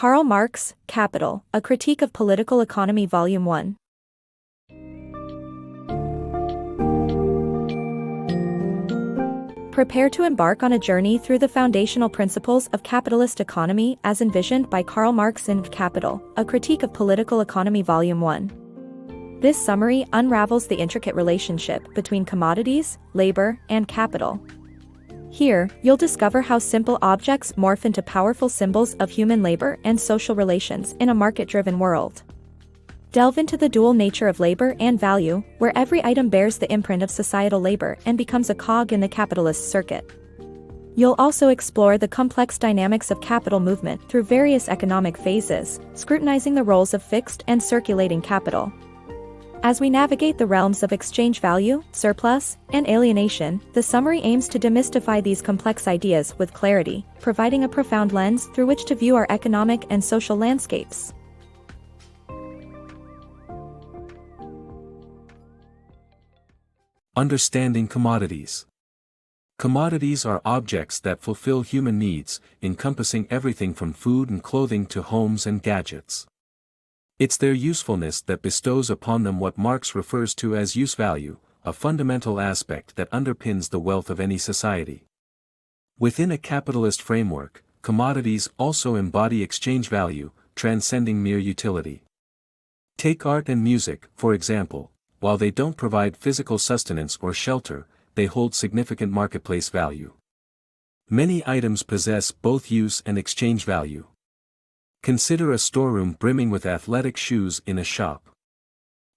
Karl Marx, Capital, A Critique of Political Economy Volume 1. Prepare to embark on a journey through the foundational principles of capitalist economy as envisioned by Karl Marx in Capital, A Critique of Political Economy Volume 1. This summary unravels the intricate relationship between commodities, labor, and capital. Here, you'll discover how simple objects morph into powerful symbols of human labor and social relations in a market-driven world. Delve into the dual nature of labor and value, where every item bears the imprint of societal labor and becomes a cog in the capitalist circuit. You'll also explore the complex dynamics of capital movement through various economic phases, scrutinizing the roles of fixed and circulating capital. As we navigate the realms of exchange value, surplus, and alienation, the summary aims to demystify these complex ideas with clarity, providing a profound lens through which to view our economic and social landscapes. Understanding commodities. Commodities are objects that fulfill human needs, encompassing everything from food and clothing to homes and gadgets. It's their usefulness that bestows upon them what Marx refers to as use value, a fundamental aspect that underpins the wealth of any society. Within a capitalist framework, commodities also embody exchange value, transcending mere utility. Take art and music, for example. While they don't provide physical sustenance or shelter, they hold significant marketplace value. Many items possess both use and exchange value. Consider a storeroom brimming with athletic shoes in a shop.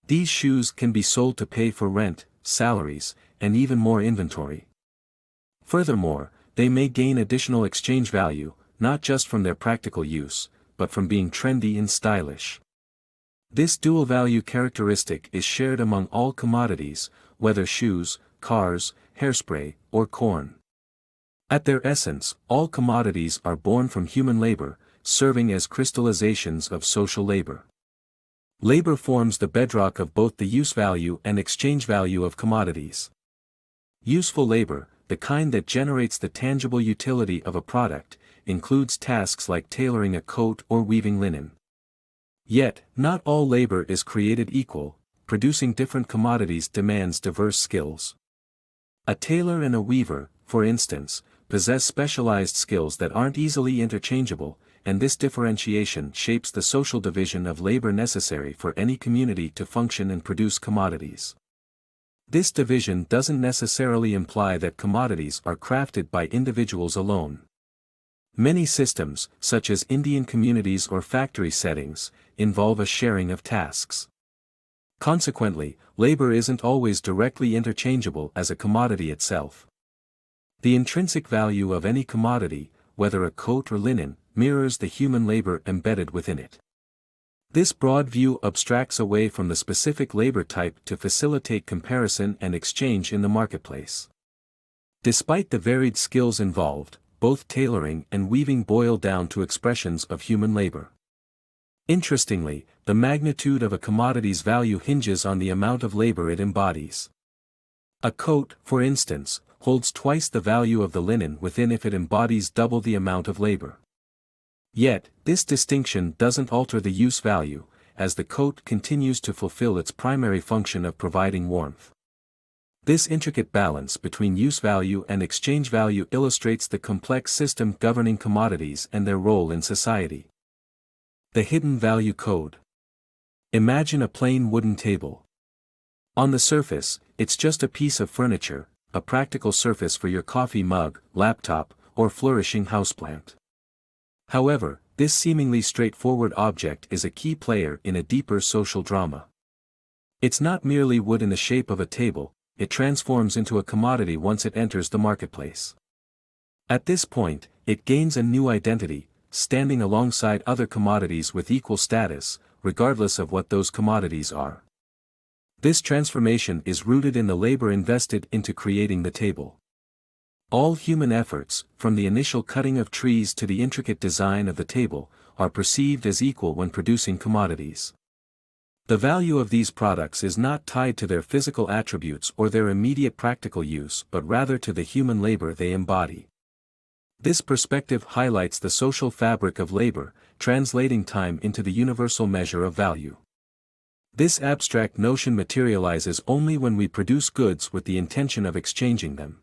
These shoes can be sold to pay for rent, salaries, and even more inventory. Furthermore, they may gain additional exchange value, not just from their practical use, but from being trendy and stylish. This dual value characteristic is shared among all commodities, whether shoes, cars, hairspray, or corn. At their essence, all commodities are born from human labor, serving as crystallizations of social labor. Labor forms the bedrock of both the use value and exchange value of commodities. Useful labor, the kind that generates the tangible utility of a product, includes tasks like tailoring a coat or weaving linen. Yet, not all labor is created equal. Producing different commodities demands diverse skills. A tailor and a weaver, for instance, possess specialized skills that aren't easily interchangeable, and this differentiation shapes the social division of labor necessary for any community to function and produce commodities. This division doesn't necessarily imply that commodities are crafted by individuals alone. Many systems, such as Indian communities or factory settings, involve a sharing of tasks. Consequently, labor isn't always directly interchangeable as a commodity itself. The intrinsic value of any commodity, whether a coat or linen, mirrors the human labor embedded within it. This broad view abstracts away from the specific labor type to facilitate comparison and exchange in the marketplace. Despite the varied skills involved, both tailoring and weaving boil down to expressions of human labor. Interestingly, the magnitude of a commodity's value hinges on the amount of labor it embodies. A coat, for instance, holds twice the value of the linen within if it embodies double the amount of labor. Yet, this distinction doesn't alter the use value, as the coat continues to fulfill its primary function of providing warmth. This intricate balance between use value and exchange value illustrates the complex system governing commodities and their role in society. The hidden value code. Imagine a plain wooden table. On the surface, it's just a piece of furniture, a practical surface for your coffee mug, laptop, or flourishing houseplant. However, this seemingly straightforward object is a key player in a deeper social drama. It's not merely wood in the shape of a table, it transforms into a commodity once it enters the marketplace. At this point, it gains a new identity, standing alongside other commodities with equal status, regardless of what those commodities are. This transformation is rooted in the labor invested into creating the table. All human efforts, from the initial cutting of trees to the intricate design of the table, are perceived as equal when producing commodities. The value of these products is not tied to their physical attributes or their immediate practical use but rather to the human labor they embody. This perspective highlights the social fabric of labor, translating time into the universal measure of value. This abstract notion materializes only when we produce goods with the intention of exchanging them.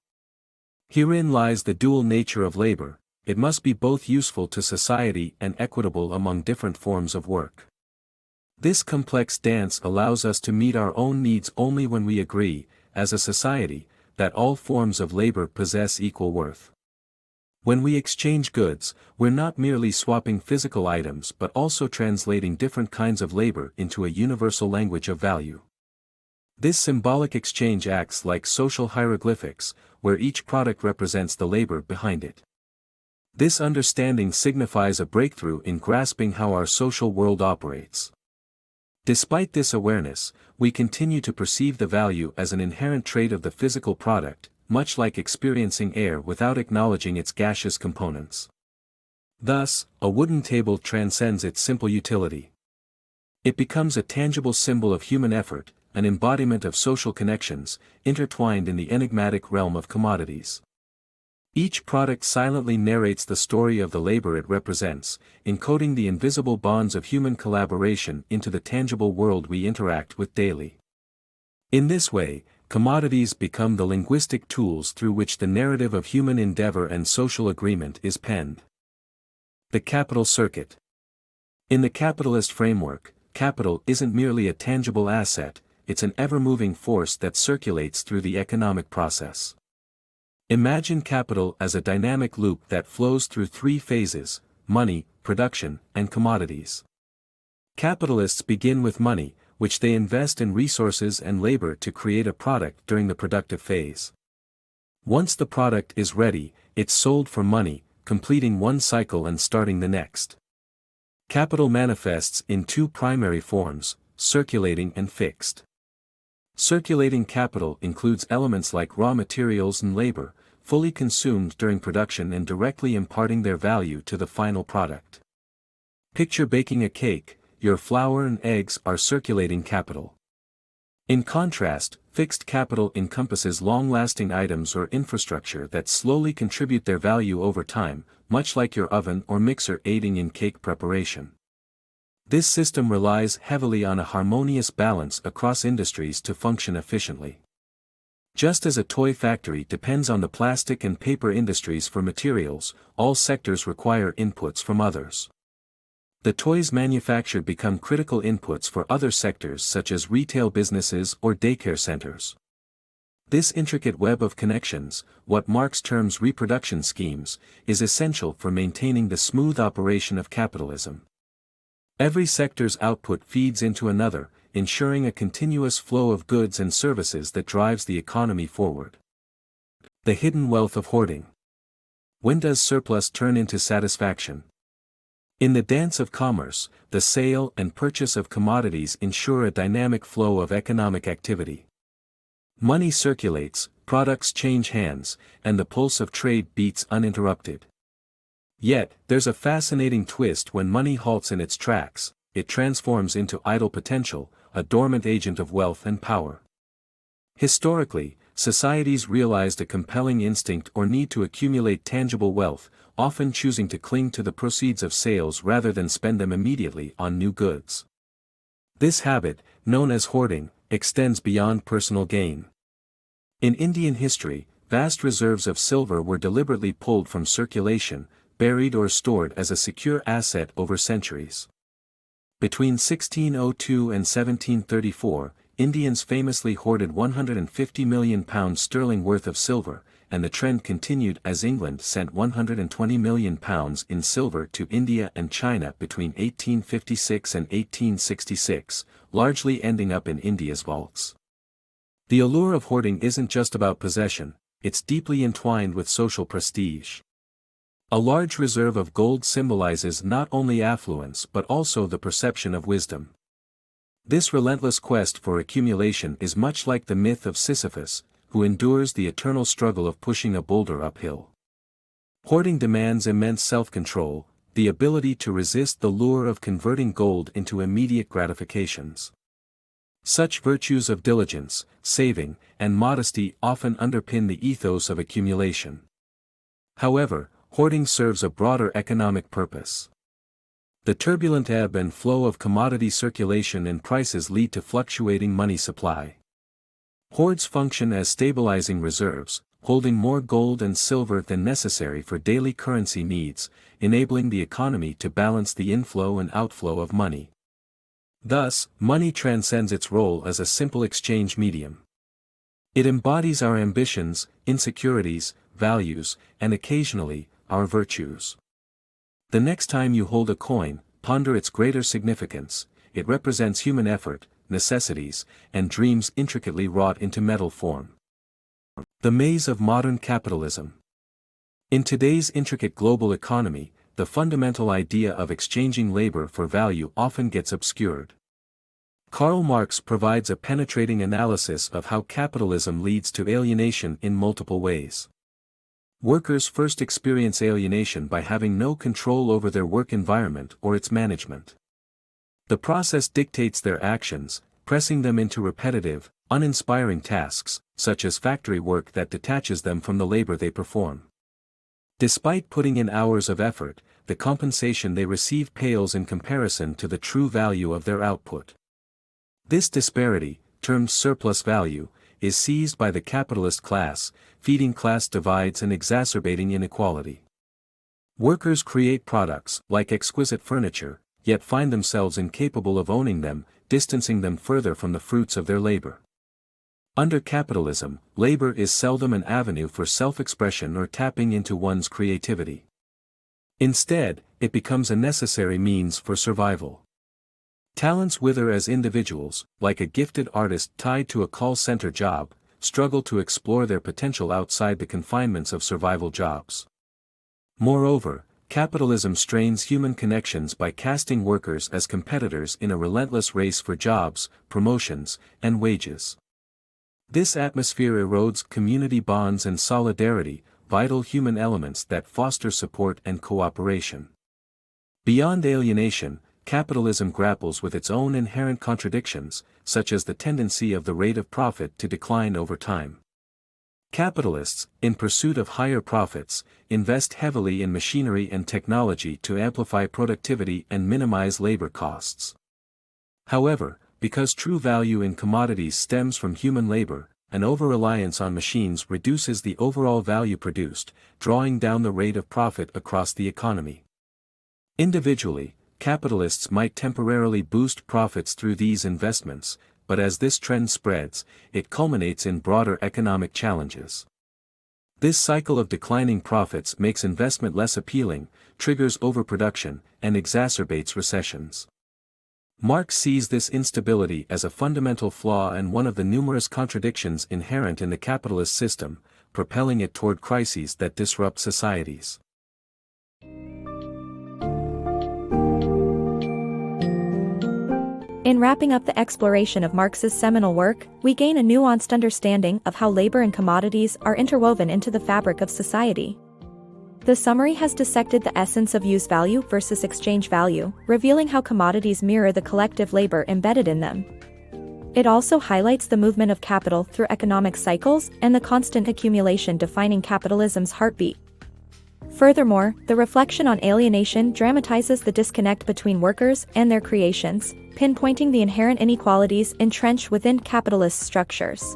Herein lies the dual nature of labor: it must be both useful to society and equitable among different forms of work. This complex dance allows us to meet our own needs only when we agree, as a society, that all forms of labor possess equal worth. When we exchange goods, we're not merely swapping physical items but also translating different kinds of labor into a universal language of value. This symbolic exchange acts like social hieroglyphics, where each product represents the labor behind it. This understanding signifies a breakthrough in grasping how our social world operates. Despite this awareness, we continue to perceive the value as an inherent trait of the physical product, much like experiencing air without acknowledging its gaseous components. Thus, a wooden table transcends its simple utility. It becomes a tangible symbol of human effort, an embodiment of social connections, intertwined in the enigmatic realm of commodities. Each product silently narrates the story of the labor it represents, encoding the invisible bonds of human collaboration into the tangible world we interact with daily. In this way, commodities become the linguistic tools through which the narrative of human endeavor and social agreement is penned. The capital circuit. In the capitalist framework, capital isn't merely a tangible asset, it's an ever-moving force that circulates through the economic process. Imagine capital as a dynamic loop that flows through three phases: money, production, and commodities. Capitalists begin with money, which they invest in resources and labor to create a product during the productive phase. Once the product is ready, it's sold for money, completing one cycle and starting the next. Capital manifests in two primary forms: circulating and fixed. Circulating capital includes elements like raw materials and labor, fully consumed during production and directly imparting their value to the final product. Picture baking a cake: your flour and eggs are circulating capital. In contrast, fixed capital encompasses long-lasting items or infrastructure that slowly contribute their value over time, much like your oven or mixer aiding in cake preparation. This system relies heavily on a harmonious balance across industries to function efficiently. Just as a toy factory depends on the plastic and paper industries for materials, all sectors require inputs from others. The toys manufactured become critical inputs for other sectors such as retail businesses or daycare centers. This intricate web of connections, what Marx terms reproduction schemes, is essential for maintaining the smooth operation of capitalism. Every sector's output feeds into another, ensuring a continuous flow of goods and services that drives the economy forward. The hidden wealth of hoarding. When does surplus turn into satisfaction? In the dance of commerce, the sale and purchase of commodities ensure a dynamic flow of economic activity. Money circulates, products change hands, and the pulse of trade beats uninterrupted. Yet, there's a fascinating twist: when money halts in its tracks, it transforms into idle potential, a dormant agent of wealth and power. Historically, societies realized a compelling instinct or need to accumulate tangible wealth, often choosing to cling to the proceeds of sales rather than spend them immediately on new goods. This habit, known as hoarding, extends beyond personal gain. In Indian history, vast reserves of silver were deliberately pulled from circulation, buried or stored as a secure asset over centuries. Between 1602 and 1734, Indians famously hoarded £150 million worth of silver, and the trend continued as England sent £120 million in silver to India and China between 1856 and 1866, largely ending up in India's vaults. The allure of hoarding isn't just about possession, it's deeply entwined with social prestige. A large reserve of gold symbolizes not only affluence but also the perception of wisdom. This relentless quest for accumulation is much like the myth of Sisyphus, who endures the eternal struggle of pushing a boulder uphill. Hoarding demands immense self-control, the ability to resist the lure of converting gold into immediate gratifications. Such virtues of diligence, saving, and modesty often underpin the ethos of accumulation. However, hoarding serves a broader economic purpose. The turbulent ebb and flow of commodity circulation and prices lead to fluctuating money supply. Hoards function as stabilizing reserves, holding more gold and silver than necessary for daily currency needs, enabling the economy to balance the inflow and outflow of money. Thus, money transcends its role as a simple exchange medium. It embodies our ambitions, insecurities, values, and occasionally, our virtues. The next time you hold a coin, ponder its greater significance. It represents human effort, necessities, and dreams intricately wrought into metal form. The maze of modern capitalism. In today's intricate global economy, the fundamental idea of exchanging labor for value often gets obscured. Karl Marx provides a penetrating analysis of how capitalism leads to alienation in multiple ways. Workers first experience alienation by having no control over their work environment or its management. The process dictates their actions, pressing them into repetitive, uninspiring tasks, such as factory work that detaches them from the labor they perform. Despite putting in hours of effort, the compensation they receive pales in comparison to the true value of their output. This disparity, termed surplus value, is seized by the capitalist class, feeding class divides and exacerbating inequality. Workers create products, like exquisite furniture, yet find themselves incapable of owning them, distancing them further from the fruits of their labor. Under capitalism, labor is seldom an avenue for self-expression or tapping into one's creativity. Instead, it becomes a necessary means for survival. Talents wither as individuals, like a gifted artist tied to a call center job, struggle to explore their potential outside the confinements of survival jobs. Moreover, capitalism strains human connections by casting workers as competitors in a relentless race for jobs, promotions, and wages. This atmosphere erodes community bonds and solidarity, vital human elements that foster support and cooperation. Beyond alienation, capitalism grapples with its own inherent contradictions, such as the tendency of the rate of profit to decline over time. Capitalists, in pursuit of higher profits, invest heavily in machinery and technology to amplify productivity and minimize labor costs. However, because true value in commodities stems from human labor, an over-reliance on machines reduces the overall value produced, drawing down the rate of profit across the economy. Individually, capitalists might temporarily boost profits through these investments, but as this trend spreads, it culminates in broader economic challenges. This cycle of declining profits makes investment less appealing, triggers overproduction, and exacerbates recessions. Marx sees this instability as a fundamental flaw and one of the numerous contradictions inherent in the capitalist system, propelling it toward crises that disrupt societies. In wrapping up the exploration of Marx's seminal work, we gain a nuanced understanding of how labor and commodities are interwoven into the fabric of society. The summary has dissected the essence of use value versus exchange value, revealing how commodities mirror the collective labor embedded in them. It also highlights the movement of capital through economic cycles and the constant accumulation defining capitalism's heartbeat. Furthermore, the reflection on alienation dramatizes the disconnect between workers and their creations, pinpointing the inherent inequalities entrenched within capitalist structures.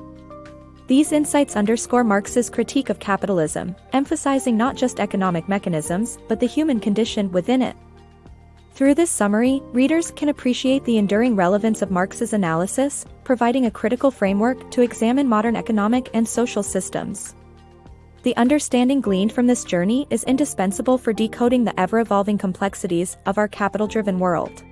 These insights underscore Marx's critique of capitalism, emphasizing not just economic mechanisms, but the human condition within it. Through this summary, readers can appreciate the enduring relevance of Marx's analysis, providing a critical framework to examine modern economic and social systems. The understanding gleaned from this journey is indispensable for decoding the ever-evolving complexities of our capital-driven world.